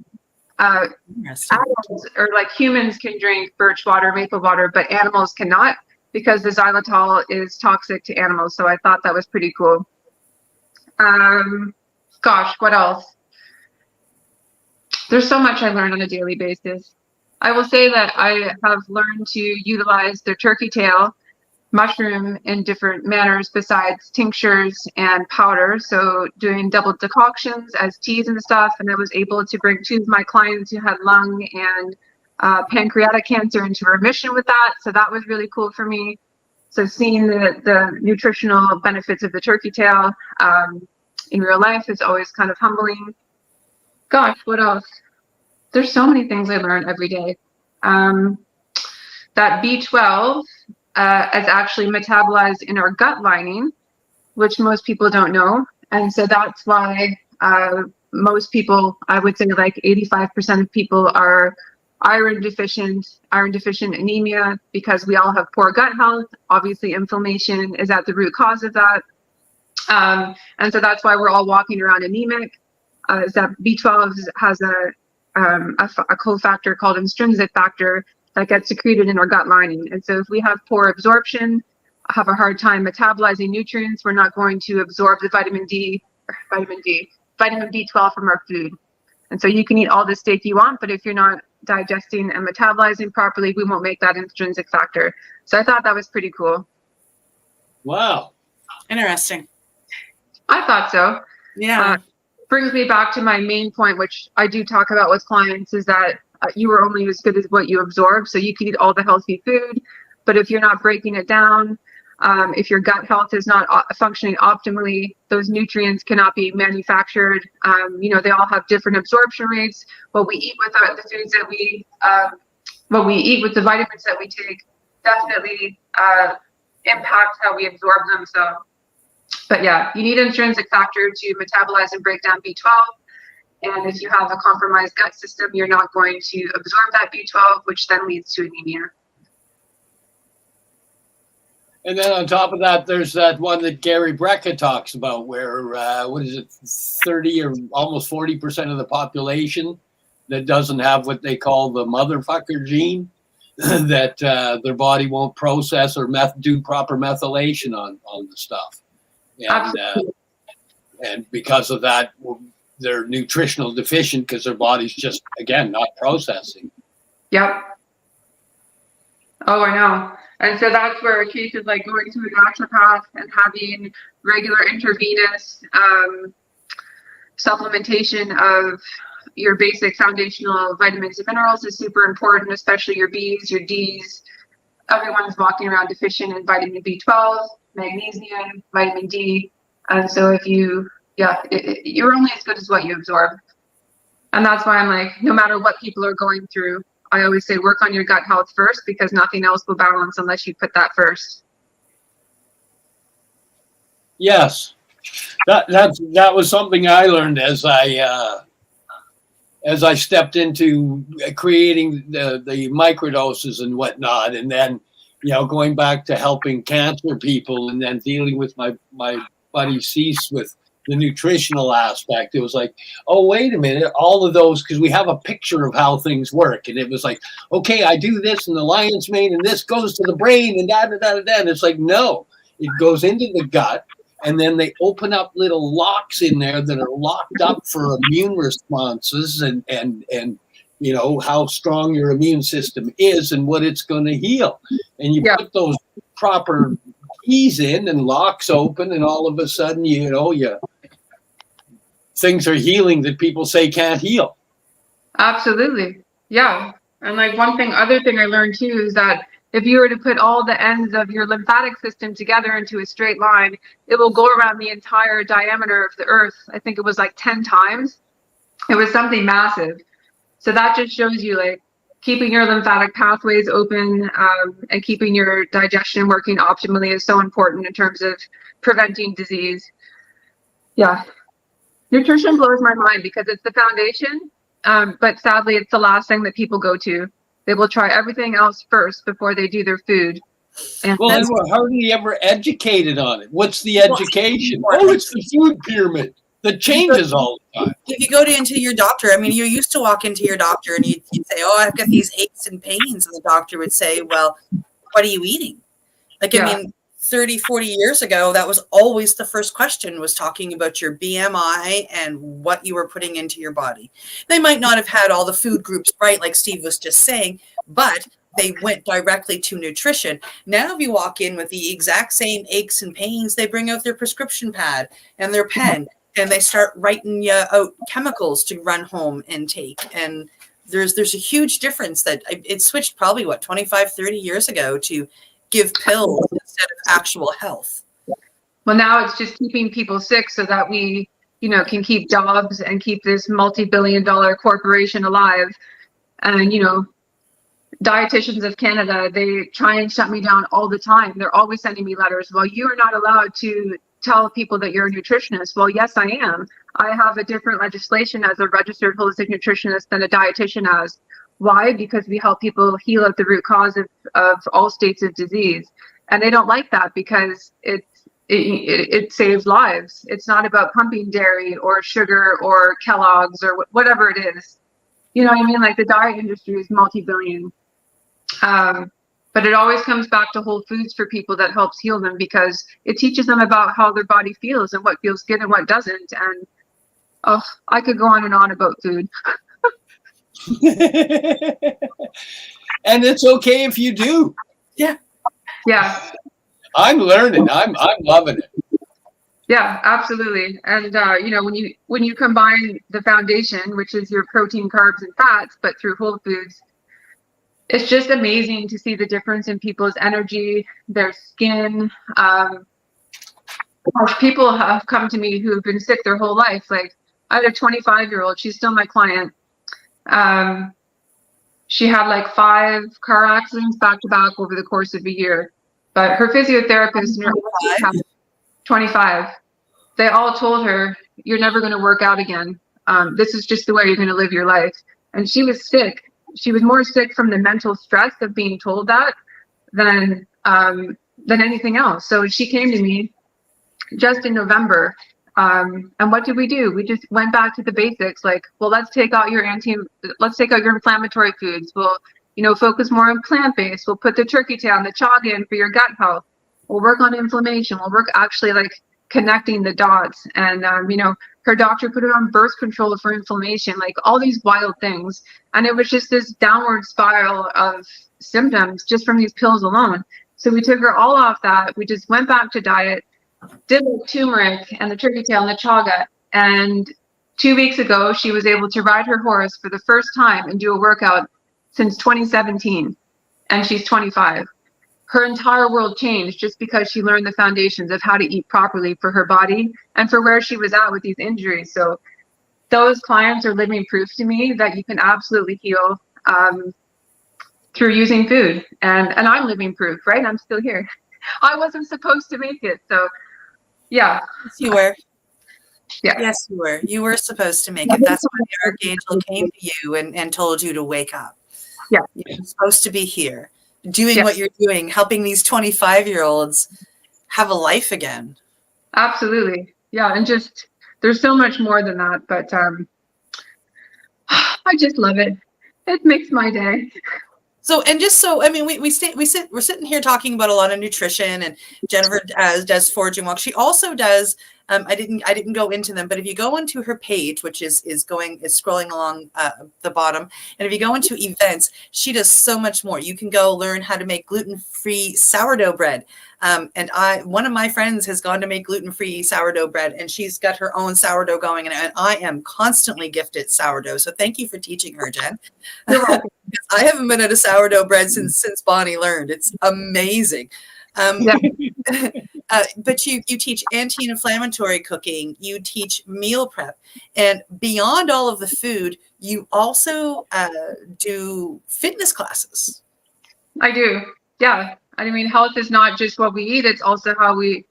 animals, or like humans, can drink birch water, maple water, but animals cannot because the xylitol is toxic to animals. So I thought that was pretty cool. Gosh, what else? There's so much I learned on a daily basis. I will say that I have learned to utilize the turkey tail mushroom in different manners besides tinctures and powder. So doing double decoctions as teas and stuff. And I was able to bring 2 of my clients who had lung and pancreatic cancer into remission with that. So that was really cool for me. So seeing the nutritional benefits of the turkey tail in real life is always kind of humbling. Gosh, what else? There's so many things I learn every day. That B12 is actually metabolized in our gut lining, which most people don't know. And so that's why most people, I would say like 85% of people are iron deficient anemia, because we all have poor gut health. Obviously, inflammation is at the root cause of that. And so that's why we're all walking around anemic. Is that B12 has a cofactor called intrinsic factor that gets secreted in our gut lining. And so if we have poor absorption, have a hard time metabolizing nutrients, we're not going to absorb the vitamin B12 from our food. And so you can eat all the steak you want, but if you're not digesting and metabolizing properly, we won't make that intrinsic factor. So I thought that was pretty cool. Wow. Interesting. I thought so. Yeah. Brings me back to my main point, which I do talk about with clients, is that you are only as good as what you absorb. So you can eat all the healthy food, but if you're not breaking it down, if your gut health is not functioning optimally, those nutrients cannot be manufactured. They all have different absorption rates. What we eat with the foods that what we eat with the vitamins that we take definitely impacts how we absorb them. So, but yeah, you need intrinsic factor to metabolize and break down B12. And if you have a compromised gut system, you're not going to absorb that B12, which then leads to anemia. And then on top of that, there's that one that Gary Brecka talks about where, 30 or almost 40% of the population that doesn't have what they call the motherfucker gene, that their body won't process or do proper methylation on the stuff. And because of that, they're nutritional deficient because their body's just, again, not processing. Yep. Oh, I know. And so that's where cases like going to a naturopath and having regular intravenous supplementation of your basic foundational vitamins and minerals is super important, especially your Bs, your Ds. Everyone's walking around deficient in vitamin B12, magnesium, vitamin D. And so if you, you're only as good as what you absorb. And that's why I'm like, no matter what people are going through, I always say work on your gut health first, because nothing else will balance unless you put that first. Yes, that was something I learned as I stepped into creating the microdoses and whatnot, and then going back to helping cancer people, and then dealing with my buddy Cease with the nutritional aspect. It was like, oh, wait a minute, all of those, because we have a picture of how things work. And it was like, okay, I do this in the lion's mane and this goes to the brain and da-da-da-da-da. And it's like, no, it goes into the gut. And then they open up little locks in there that are locked up for immune responses and how strong your immune system is and what it's going to heal. And you put those proper keys in and locks open, and all of a sudden, things are healing that people say can't heal. Absolutely. Yeah. And like other thing I learned too is that if you were to put all the ends of your lymphatic system together into a straight line, it will go around the entire diameter of the earth. I think it was like 10 times. It was something massive. So that just shows you like keeping your lymphatic pathways open and keeping your digestion working optimally is so important in terms of preventing disease. Yeah. Nutrition blows my mind because it's the foundation, but sadly, it's the last thing that people go to. They will try everything else first before they do their food. And well, then we're hardly ever educated on it. What's the education? Oh, it's the food pyramid that changes all the time. If you go into your doctor, I mean, you used to walk into your doctor and you'd say, oh, I've got these aches and pains. And the doctor would say, well, what are you eating? Like, I mean, 30, 40 years ago, that was always the first question, was talking about your BMI and what you were putting into your body. They might not have had all the food groups right, like Steve was just saying, but they went directly to nutrition. Now, if you walk in with the exact same aches and pains, they bring out their prescription pad and their pen, and they start writing you out chemicals to run home and take. And there's a huge difference that it switched probably, 25, 30 years ago to give pills instead of actual health. Well, now it's just keeping people sick so that we, can keep jobs and keep this multi-billion-dollar corporation alive. And, Dietitians of Canada, they try and shut me down all the time. They're always sending me letters. Well, you are not allowed to tell people that you're a nutritionist. Well, yes, I am. I have a different legislation as a registered holistic nutritionist than a dietitian has. Why? Because we help people heal at the root cause of all states of disease. And they don't like that because it saves lives. It's not about pumping dairy or sugar or Kellogg's or whatever it is. You know what I mean? Like, the diet industry is multi-billion. But it always comes back to whole foods for people that helps heal them, because it teaches them about how their body feels and what feels good and what doesn't. And I could go on and on about food. And it's okay if you do. Yeah. I'm learning. I'm loving it. Yeah, absolutely. And when you combine the foundation, which is your protein, carbs, and fats, but through whole foods, it's just amazing to see the difference in people's energy, their skin. People have come to me who have been sick their whole life. Like, I had a 25-year-old. She's still my client. She had like 5 car accidents back to back over the course of a year. But her physiotherapist, 25, they all told her, you're never going to work out again. This is just the way you're going to live your life. And she was sick. She was more sick from the mental stress of being told that than anything else. So she came to me just in November. And what did we do? We just went back to the basics. Like, well, let's take out your inflammatory foods. We'll, focus more on plant-based. We'll put the turkey tail and the chaga in for your gut health. We'll work on inflammation. We'll work actually like connecting the dots. And, her doctor put her on birth control for inflammation, like all these wild things. And it was just this downward spiral of symptoms just from these pills alone. So we took her all off that. We just went back to diet, did the turmeric and the turkey tail and the chaga. And 2 weeks ago, she was able to ride her horse for the first time and do a workout since 2017. And she's 25. her entire world changed just because she learned the foundations of how to eat properly for her body and for where she was at with these injuries. So those clients are living proof to me that you can absolutely heal through using food. And I'm living proof, right? I'm still here. I wasn't supposed to make it. So yeah. Yes, you were. Yeah. Yes, you were. You were supposed to make it. That's why the Archangel came to you and told you to wake up. Yeah. You're supposed to be here, doing what you're doing, helping these 25-year-olds have a life again. Absolutely. Yeah. And just, there's so much more than that, but I just love it. It makes my day. So, and just so, I mean, we're sitting here talking about a lot of nutrition, and Jennifer does foraging walks. She also does, I didn't go into them, but if you go into her page, which is scrolling along the bottom, and if you go into events, she does so much more. You can go learn how to make gluten-free sourdough bread. And one of my friends has gone to make gluten-free sourdough bread, and she's got her own sourdough going, and I am constantly gifted sourdough. So thank you for teaching her, Jen. I haven't been at a sourdough bread since Bonnie learned. It's amazing. But you teach anti-inflammatory cooking, you teach meal prep, and beyond all of the food, you also do fitness classes. I do. Yeah. I mean, health is not just what we eat, it's also how we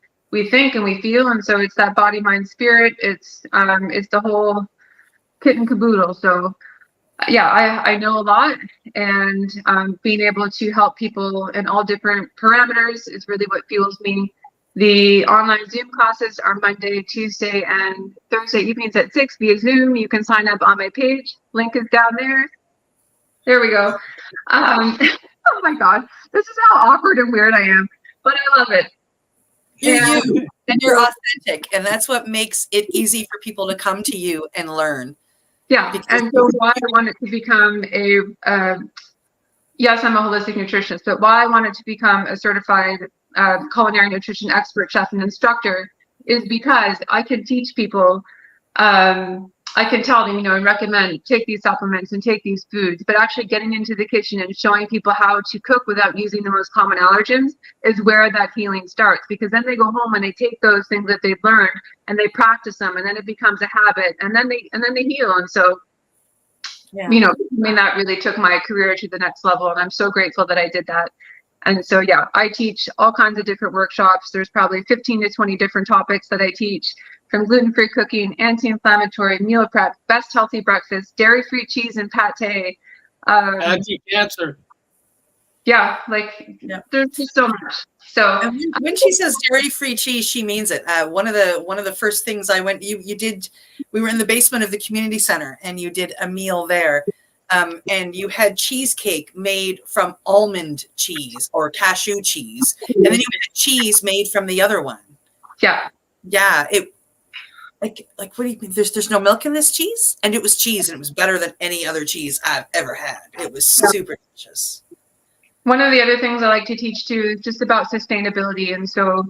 think and we feel. And so it's that body, mind, spirit. It's the whole kit and caboodle. So yeah, I know a lot, and being able to help people in all different parameters is really what fuels me. The online Zoom classes are Monday, Tuesday, and Thursday evenings at 6 via Zoom. You can sign up on my page. Link is down there. There we go. Oh my God, this is how awkward and weird I am, but I love it. You're you, and you're authentic, and that's what makes it easy for people to come to you and learn. Yeah, and so why I wanted to become yes, I'm a holistic nutritionist, but why I wanted to become a certified culinary nutrition expert, chef, and instructor is because I can teach people, I can tell them, and recommend take these supplements and take these foods, but actually getting into the kitchen and showing people how to cook without using the most common allergens is where that healing starts, because then they go home and they take those things that they've learned and they practice them, and then it becomes a habit, and then they heal. And so, that really took my career to the next level, and I'm so grateful that I did that. And so, yeah, I teach all kinds of different workshops. There's probably 15 to 20 different topics that I teach, from gluten-free cooking, anti-inflammatory, meal prep, best healthy breakfast, dairy-free cheese and pate. Anti-cancer. Yeah, there's just so much. So and when she says dairy-free cheese, she means it. One of the first things I went, we were in the basement of the community center, and you did a meal there. And you had cheesecake made from almond cheese or cashew cheese, and then you had cheese made from the other one. Yeah. Yeah. Like what do you mean? There's no milk in this cheese? And it was cheese, and it was better than any other cheese I've ever had. It was super delicious. One of the other things I like to teach too is just about sustainability. And so,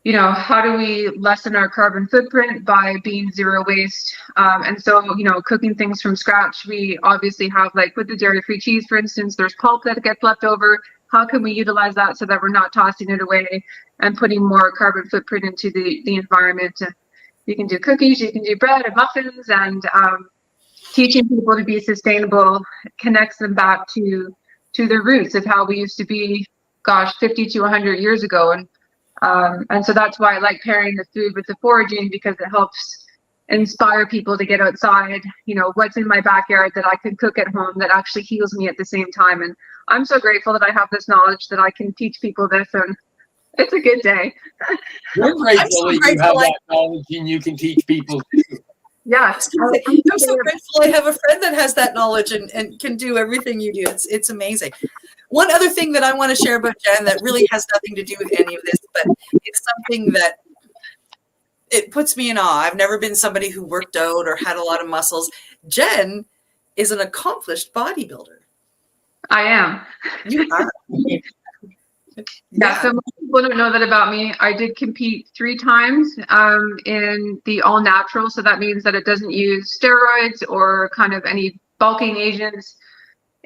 how do we lessen our carbon footprint by being zero waste? And so, cooking things from scratch, we obviously have, with the dairy-free cheese, for instance, there's pulp that gets left over. How can we utilize that so that we're not tossing it away and putting more carbon footprint into the environment? You can do cookies, you can do bread and muffins, and teaching people to be sustainable connects them back to their roots of how we used to be, 50 to 100 years ago. And so that's why I like pairing the food with the foraging, because it helps inspire people to get outside, what's in my backyard that I can cook at home that actually heals me at the same time. And I'm so grateful that I have this knowledge that I can teach people this, and it's a good day. We're grateful that you have that knowledge and you can teach people too. Yeah. I'm so grateful I have a friend that has that knowledge and can do everything you do. It's amazing. One other thing that I want to share about Jen that really has nothing to do with any of this, but it's something that it puts me in awe. I've never been somebody who worked out or had a lot of muscles. Jen is an accomplished bodybuilder. I am. You are. Yeah, so most people don't know that about me. I did compete 3 times in the all natural. So that means that it doesn't use steroids or kind of any bulking agents.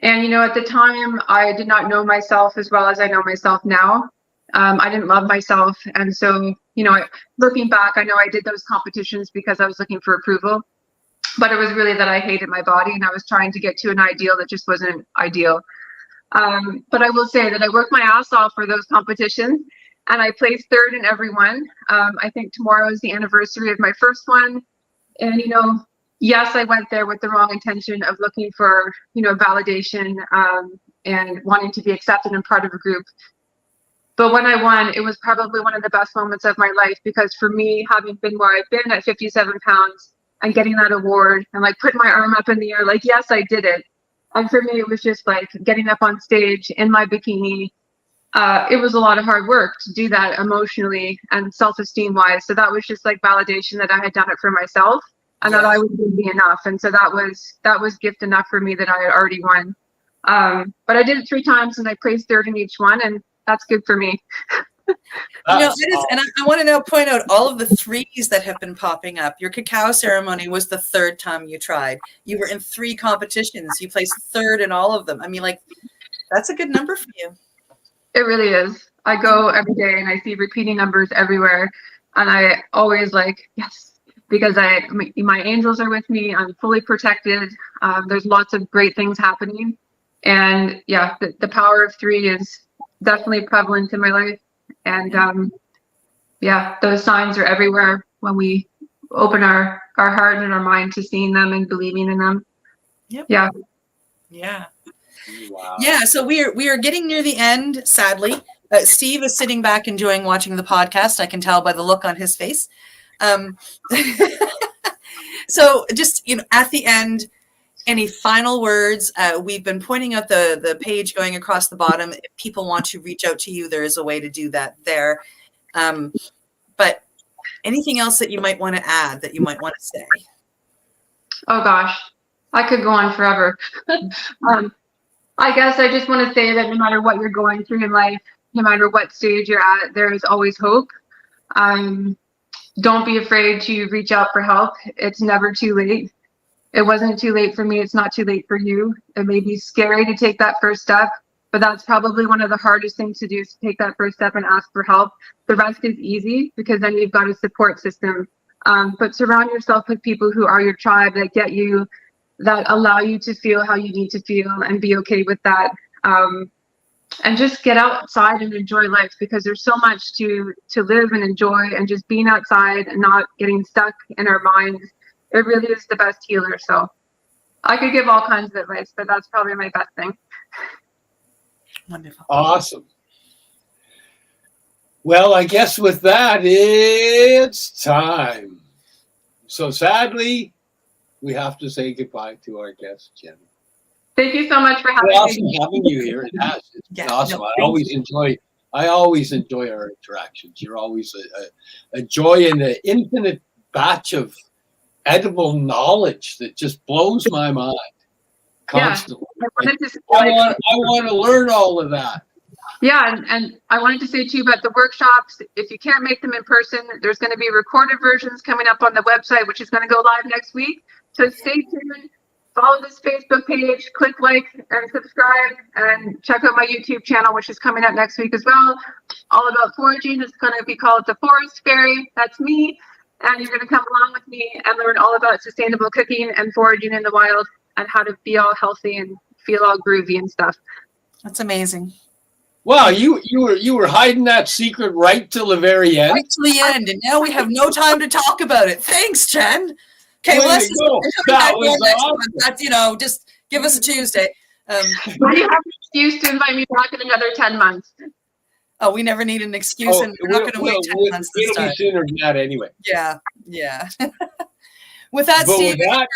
And, at the time, I did not know myself as well as I know myself now. I didn't love myself. And so, looking back, I know I did those competitions because I was looking for approval. But it was really that I hated my body and I was trying to get to an ideal that just wasn't ideal. But I will say that I worked my ass off for those competitions and I placed third in every one. I think tomorrow is the anniversary of my first one. And, yes, I went there with the wrong intention of looking for, validation and wanting to be accepted and part of a group. But when I won, it was probably one of the best moments of my life because for me, having been where I've been at 57 pounds and getting that award and like putting my arm up in the air, like, yes, I did it. And for me, it was just like getting up on stage in my bikini. It was a lot of hard work to do that emotionally and self-esteem wise. So that was just like validation that I had done it for myself and that I was going to be enough. And so that was gift enough for me that I had already won. But I did it 3 times and I placed third in each one. And that's good for me. It is, and I want to now point out all of the 3s that have been popping up. Your cacao ceremony was the 3rd time you tried. You were in 3 competitions. You placed 3rd in all of them. I mean, like, that's a good number for you. It really is. I go every day and I see repeating numbers everywhere. And I always yes, because my angels are with me. I'm fully protected. There's lots of great things happening. And yeah, the power of 3 is definitely prevalent in my life. And those signs are everywhere when we open our heart and our mind to seeing them and believing in them. Yep. Yeah. Wow. Yeah. So we are getting near the end, sadly. Steve is sitting back enjoying watching the podcast. I can tell by the look on his face. So just, at the end, any final words? We've been pointing out the page going across the bottom. If people want to reach out to you, there is a way to do that there. But anything else that you might want to add, that you might want to say? Oh gosh, I could go on forever. I guess I just want to say that no matter what you're going through in life, no matter what stage you're at, there is always hope. Don't be afraid to reach out for help. It's never too late. It wasn't too late for me. It's not too late for you. It may be scary to take that first step, but that's probably one of the hardest things to do, is to take that first step and ask for help. The rest is easy because then you've got a support system. But surround yourself with people who are your tribe, that get you, that allow you to feel how you need to feel and be okay with that. And just get outside and enjoy life, because there's so much to live and enjoy, and just being outside and not getting stuck in our minds. It really is the best healer. So I could give all kinds of advice, but that's probably my best thing. Wonderful. Awesome. Well, I guess with that, it's time. So sadly, we have to say goodbye to our guest, Jen. Thank you so much for having me. Awesome having you here. It has. It's been awesome. I always enjoy our interactions. You're always a joy and an infinite batch of edible knowledge that just blows my mind constantly. Yeah, I want to learn all of that. Yeah, and I wanted to say too about the workshops. If you can't make them in person, there's going to be recorded versions coming up on the website, which is going to go live next week. So stay tuned. Follow this Facebook page, click like and subscribe, and check out my YouTube channel, which is coming up next week as well. All about foraging. It's going to be called The Forest Fairy. That's me. And you're going to come along with me and learn all about sustainable cooking and foraging in the wild, and how to be all healthy and feel all groovy and stuff. That's amazing. Wow, you were hiding that secret right till the very end. Right till the end, and now we have no time to talk about it. Thanks, Jen. Okay, Way well, to go. That was awesome. That's, just give us a Tuesday. Well, you have an excuse to invite me back in another 10 months. Oh, we never need an excuse, and we're not going to wait 10 months this It'll time. be sooner than that anyway. Yeah. With that, But Steve, with that,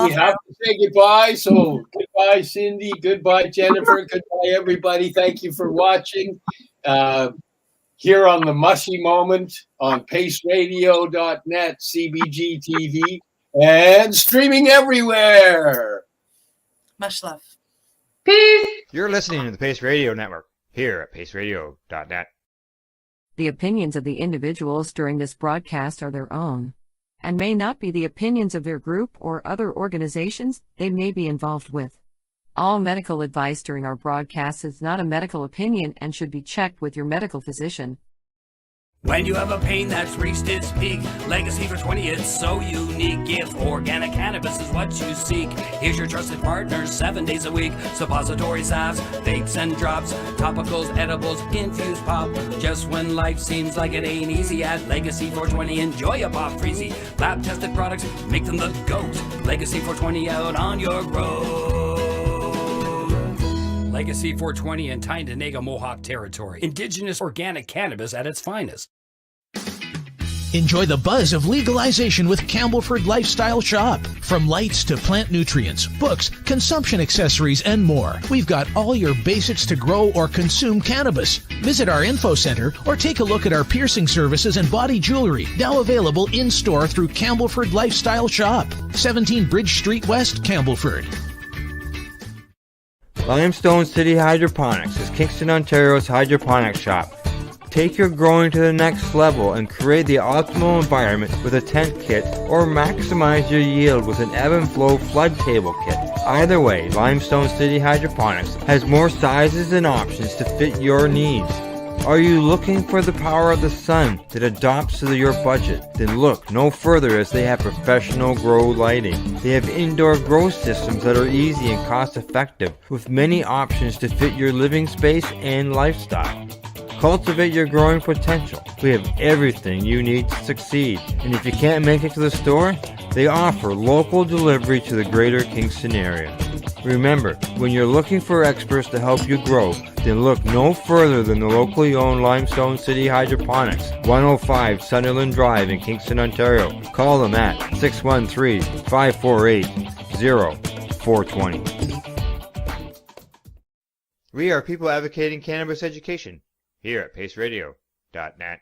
we have to say goodbye. So goodbye, Cindy. Goodbye, Jennifer. Goodbye, everybody. Thank you for watching. Here on the Mushie Moment on paceradio.net, CBG TV, and streaming everywhere. Much love. Peace. You're listening to the Pace Radio Network here at paceradio.net. The opinions of the individuals during this broadcast are their own, and may not be the opinions of their group or other organizations they may be involved with. All medical advice during our broadcast is not a medical opinion and should be checked with your medical physician. When you have a pain that's reached its peak, Legacy for 20, it's so unique. If organic cannabis is what you seek, here's your trusted partner 7 days a week. Suppository salves, vapes and drops, topicals, edibles, infused pop. Just when life seems like it ain't easy, at Legacy 420, enjoy a pop freezy. Lab tested products, make them the GOAT. Legacy 420 out on your road. Legacy 420 in Tyndonega Mohawk territory. Indigenous organic cannabis at its finest. Enjoy the buzz of legalization with Campbellford Lifestyle Shop. From lights to plant nutrients, books, consumption accessories, and more, we've got all your basics to grow or consume cannabis. Visit our info center or take a look at our piercing services and body jewelry, now available in-store through Campbellford Lifestyle Shop, 17 Bridge Street West, Campbellford. Limestone City Hydroponics is Kingston, Ontario's hydroponics shop. Take your growing to the next level and create the optimal environment with a tent kit, or maximize your yield with an ebb and flow flood table kit. Either way, Limestone City Hydroponics has more sizes and options to fit your needs. Are you looking for the power of the sun that adapts to your budget? Then look no further, as they have professional grow lighting. They have indoor grow systems that are easy and cost effective, with many options to fit your living space and lifestyle. Cultivate your growing potential. We have everything you need to succeed. And if you can't make it to the store, they offer local delivery to the greater Kingston area. Remember, when you're looking for experts to help you grow, then look no further than the locally owned Limestone City Hydroponics, 105 Sunderland Drive in Kingston, Ontario. Call them at 613-548-0420. We are people advocating cannabis education here at paceradio.net.